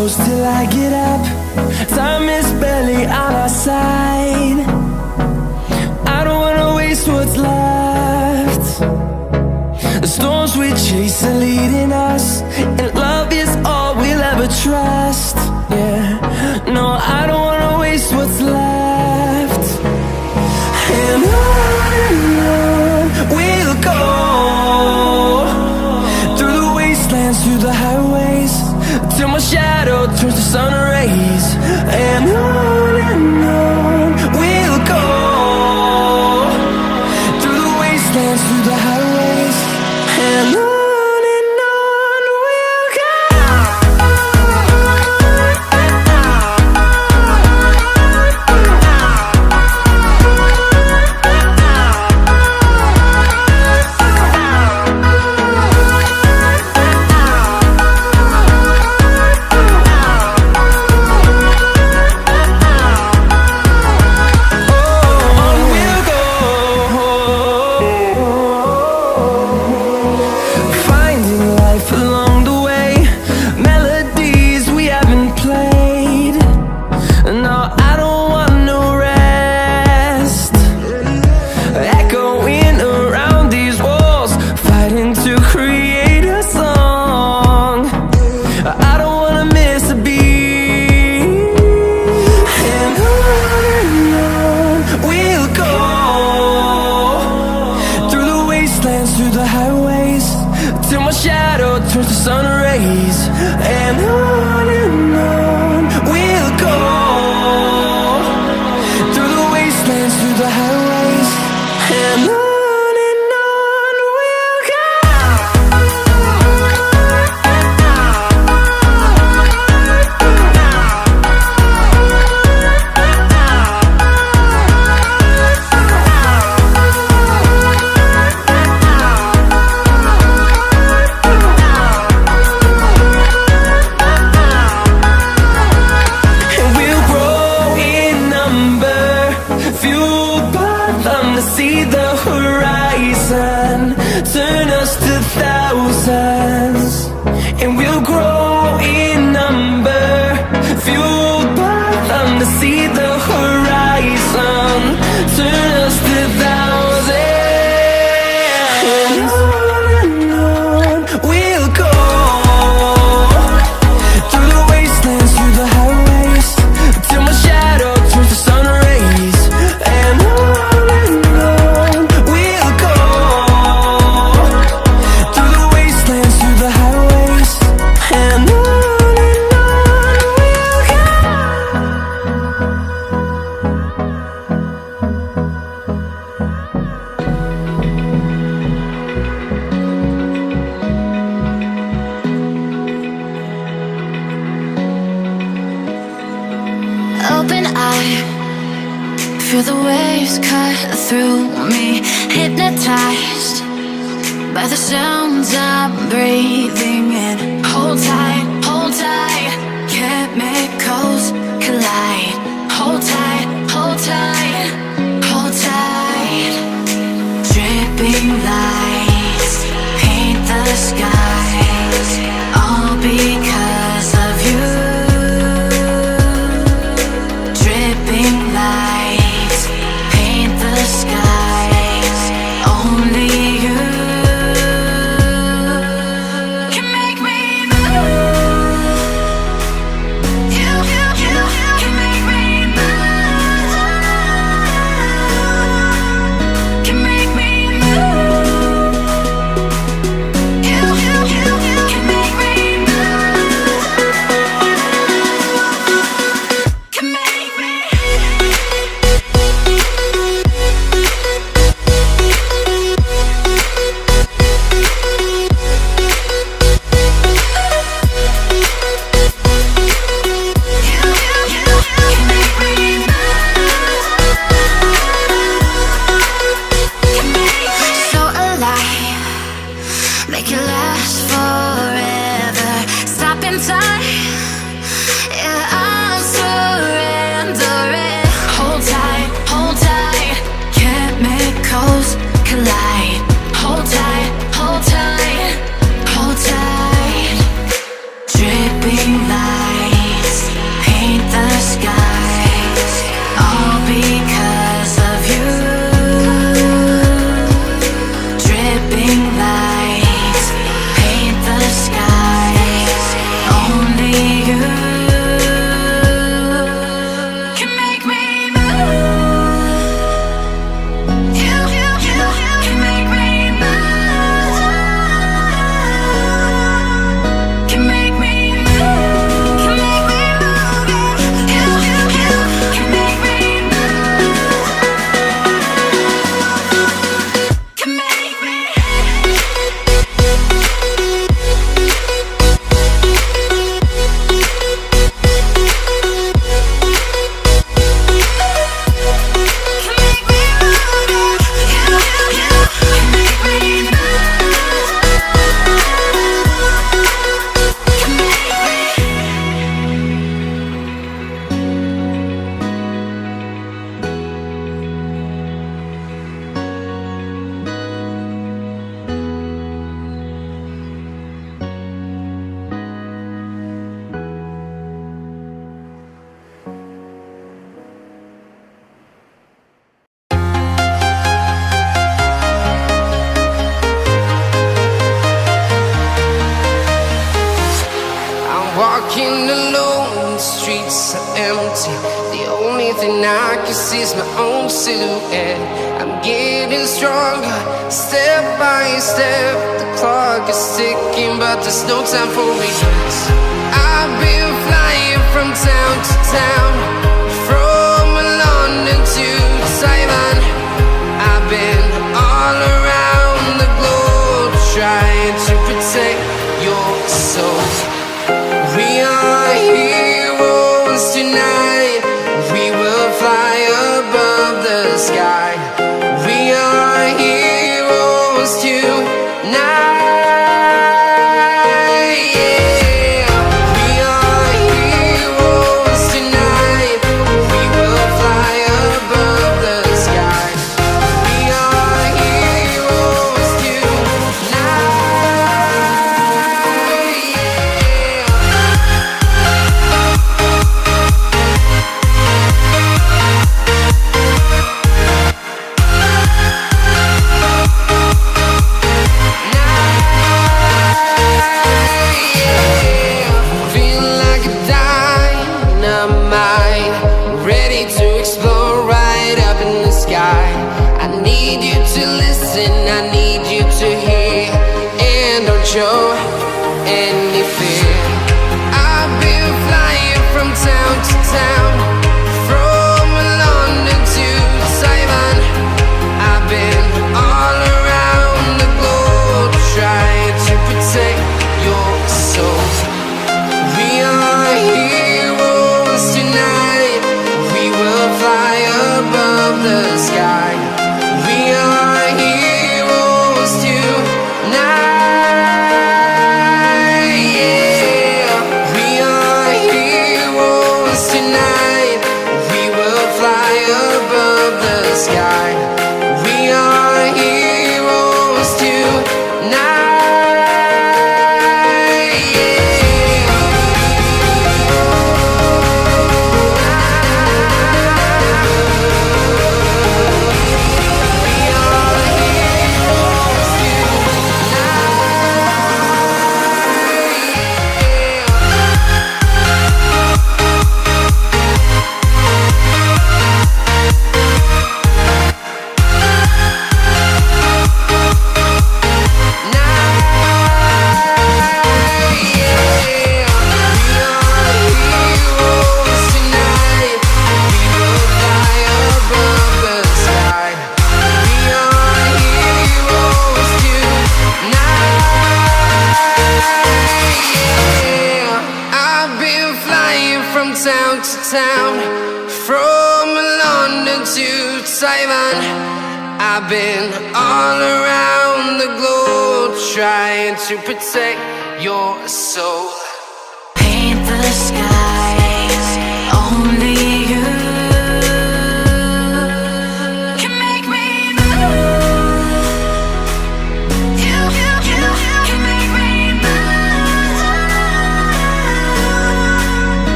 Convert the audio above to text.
close till I get up. Time is barely on our side. I don't wanna waste what's left. The storms we chase are leading us, and love is all we'll ever trust. Yeah, no, I don't wanna waste what's left. And on we'll go, through the wastelands, through the highways, till my shadow turns to sun rays. And on we'll go, through the wastelands, through the highways, and on. Through the highways, till my shadow turns to sun rays. And on we'll go, through the wastelands, through the highways, and on we'll go. See the horizon, turn us to thousands, and we'll grow in number, fueled by them. To see the horizon, turn us to thousands, and on we'll go, through the wastelands, through the highways, till my shadow turns to sun rays. And open eye, feel the waves cut through me, hypnotized by the sounds I'm breathing in. Hold tight, chemicals collide. Hold tight, hold tight, hold tight. Dripping lights paint the skies, all because of you. Dripping lights paint the skies, only you can make me move. You can make me move. Can make me move. You can make me move. Can make me. So alive, make it last forever. Stop in time, yeah, I'm surrendering. Hold tight, chemicals collide. Hold tight, hold tight, hold tight. Dripping light Walking alone, the streets are empty. The only thing I can see is my own silhouette. I'm getting stronger, step by step. The clock is ticking, but there's no time for regrets. I've been flying from town to town, from London to Taiwan. I've been all around the globe, trying to protect your soul. We are heroes tonight. We will fly above the sky. We are heroes tonight. Yeah. We are heroes tonight. We will fly above the sky. We are heroes tonight. I need you to hear, and don't show any fear. I've been flying from town to town, from London to Taiwan. I've been all around the globe, trying to protect your soul. We are heroes tonight. We will fly above the sky. We are heroes tonight. Yeah. We are heroes tonight. We will fly above the sky. We are heroes tonight. Town to town, from London to Taiwan. I've been all around the globe, trying to protect your soul. Paint the sky.